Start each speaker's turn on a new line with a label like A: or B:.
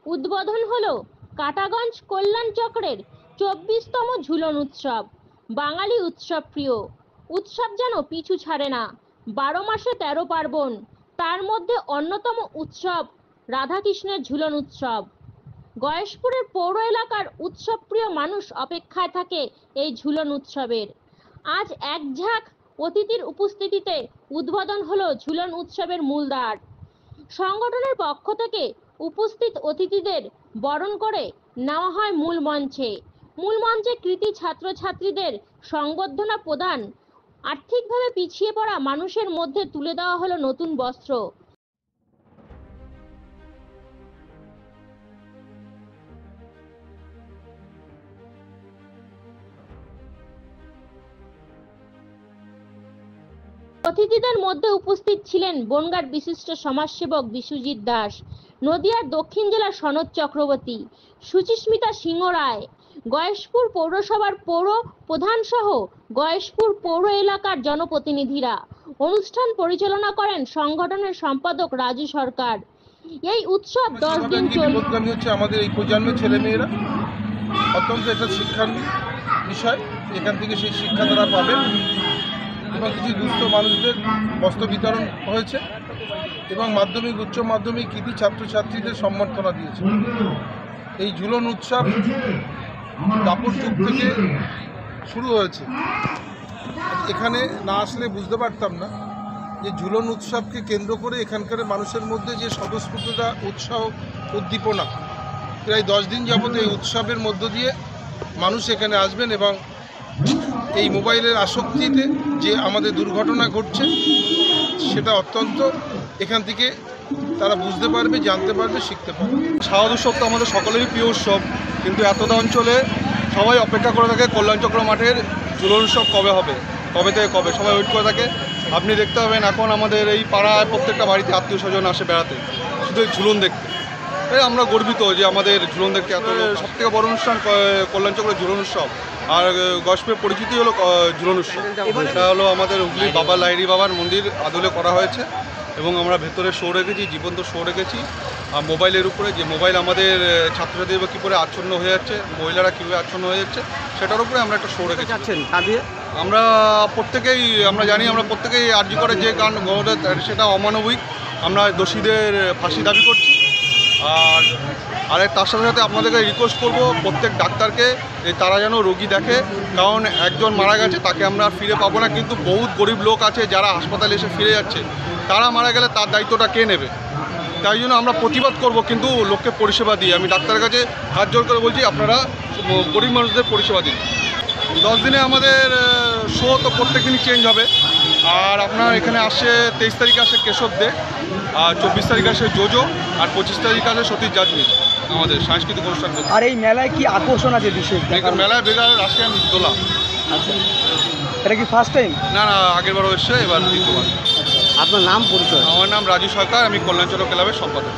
A: উদ্বোধন হলো কাটাগঞ্জ কল্যাণ চক্রের 24তম ঝুলন উৎসব। বাঙালি উৎসব প্রিয়, উৎসব যেন পিছু ছাড়ে না। 12 মাসে 13 পার্বণ, তার মধ্যে অন্যতম উৎসব রাধাকৃষ্ণের ঝুলন উৎসব। গয়েশপুরের পৌর এলাকার উৎসবপ্রিয় মানুষ অপেক্ষায় থাকে এই ঝুলন উৎসবের। আজ এক ঝাঁক অতিথির উপস্থিতিতে উদ্বোধন হলো ঝুলন উৎসবের মূল দ্বার। সংগঠনের পক্ষ থেকে উপস্থিত অতিথিদের বরণ করে নেওয়া হয় মূল মঞ্চে কৃতি ছাত্রছাত্রীদের সংবর্ধনা প্রদান। আর্থিকভাবে পিছিয়ে পড়া মানুষের মধ্যে তুলে দেওয়া হলো নতুন বস্ত্র। অতিথিদের মধ্যে উপস্থিত ছিলেন বনগাঁর বিশিষ্ট সমাজসেবক বিশ্বজিৎ দাস, নদিয়ার দক্ষিণ জেলার সনদ চক্রবর্তী, সুচিস্মিতা সিংহ রায়, গয়েশপুর পৌরসভার পৌর প্রধান সহ গয়েশপুর পৌর এলাকার জনপ্রতিনিধিরা। অনুষ্ঠান পরিচালনা করেন সংগঠনের সম্পাদক রাজু সরকার। এই উৎসব 10 দিন চলবে।
B: হচ্ছে আমাদের এই প্রজন্মের ছেলেমেয়েরা অত্যন্ত একটা শিক্ষার বিষয়, এখান থেকে সেই শিক্ষা তারা পাবেন এবং কিছু দুস্থ মানুষদের বস্ত্র বিতরণ হয়েছে এবং মাধ্যমিক উচ্চ মাধ্যমিক কৃতি ছাত্রছাত্রীদের সম্বর্ধনা দিয়েছে। এই ঝুলন উৎসব দাপর যুগ থেকে শুরু হয়েছে। এখানে না আসলে বুঝতে পারতাম না যে ঝুলন উৎসবকে কেন্দ্র করে এখানকার মানুষের মধ্যে যে স্বতঃস্ফূর্ততা, উৎসাহ, উদ্দীপনা, প্রায় 10 দিন যাবত এই উৎসবের মধ্য দিয়ে মানুষ এখানে আসবেন এবং এই মোবাইলের আসক্তিতে যে আমাদের দুর্ঘটনা ঘটছে সেটা অত্যন্ত এখান থেকে তারা বুঝতে পারবে, জানতে পারবে, শিখতে পারবে।
C: শারদ উৎসব তো আমাদের সকলেরই প্রিয় উৎসব, কিন্তু এতটা অঞ্চলে সবাই অপেক্ষা করে থাকে কল্যাণচক্র মাঠের ঝুলন উৎসব কবে হবে, কবে থেকে কবে সবাই ওয়েট করে থাকে। আপনি দেখতে পাবেন এখন আমাদের এই পাড়ায় প্রত্যেকটা বাড়িতে আত্মীয় স্বজন আসে বেড়াতে শুধু এই ঝুলন দেখতে। তাই আমরা গর্বিত যে আমাদের ঝুলন দেখতে এত সবথেকে বড় অনুষ্ঠান কল্যাণচক্রের ঝুলন উৎসব। আর গয়েশপুরের পরিচিতি হলো ঝুলন উৎসব। এটা হলো আমাদের হুগলির বাবা লাহিড়ী বাবার মন্দির আদলে করা হয়েছে এবং আমরা ভেতরে শো রেখেছি, জীবন্ত শো রেখেছি। আর মোবাইলের উপরে যে মোবাইল আমাদের ছাত্রছাত্রীরা কী করে আচ্ছন্ন হয়ে যাচ্ছে, মহিলারা কীভাবে আচ্ছন্ন হয়ে যাচ্ছে সেটার উপরে আমরা একটা শো রেখেছি। আমরা প্রত্যেকেই আমরা জানি, আমরা প্রত্যেকেই আর্জি করে যে গান সেটা অমানবিক, আমরা দোষীদের ফাঁসি দাবি করছি। আর তার সাথে সাথে আপনাদেরকে রিকোয়েস্ট করব প্রত্যেক ডাক্তারকে যে তারা যেন রোগী দেখে, কারণ একজন মারা গেছে তাকে আমরা আর ফিরে পাবো না, কিন্তু বহুত গরিব লোক আছে যারা হাসপাতালে এসে ফিরে যাচ্ছে, তারা মারা গেলে তার দায়িত্বটা কে নেবে? তাই জন্য আমরা প্রতিবাদ করব, কিন্তু লোককে পরিষেবা দিই। আমি ডাক্তারের কাছে হাত জোর করে বলছি আপনারা গরিব মানুষদের পরিষেবা দিন। 10 দিনে আমাদের শো তো প্রত্যেক দিনই চেঞ্জ হবে। আর আপনার এখানে আসে 23 তারিখে আসে কেশব দে, আর 24 তারিখে আসে জোজো, আর 25 তারিখে আসে সতীশ জাজমি, আমাদের সাংস্কৃতিক অনুষ্ঠান।
D: আর এই মেলায় কি আকর্ষণ আছে বিশেষ?
C: মেলায় বেগার রাশিয়ান দোলা।
D: আচ্ছা, এটা কি ফার্স্ট টাইম?
C: না, আগের বারও এসছে, এবার দ্বিতীয়বার।
D: আপনার নাম পরিচয়?
C: আমার নাম রাজু সরকার, আমি কল্যাণচক্র ক্লাবের সম্পাদক।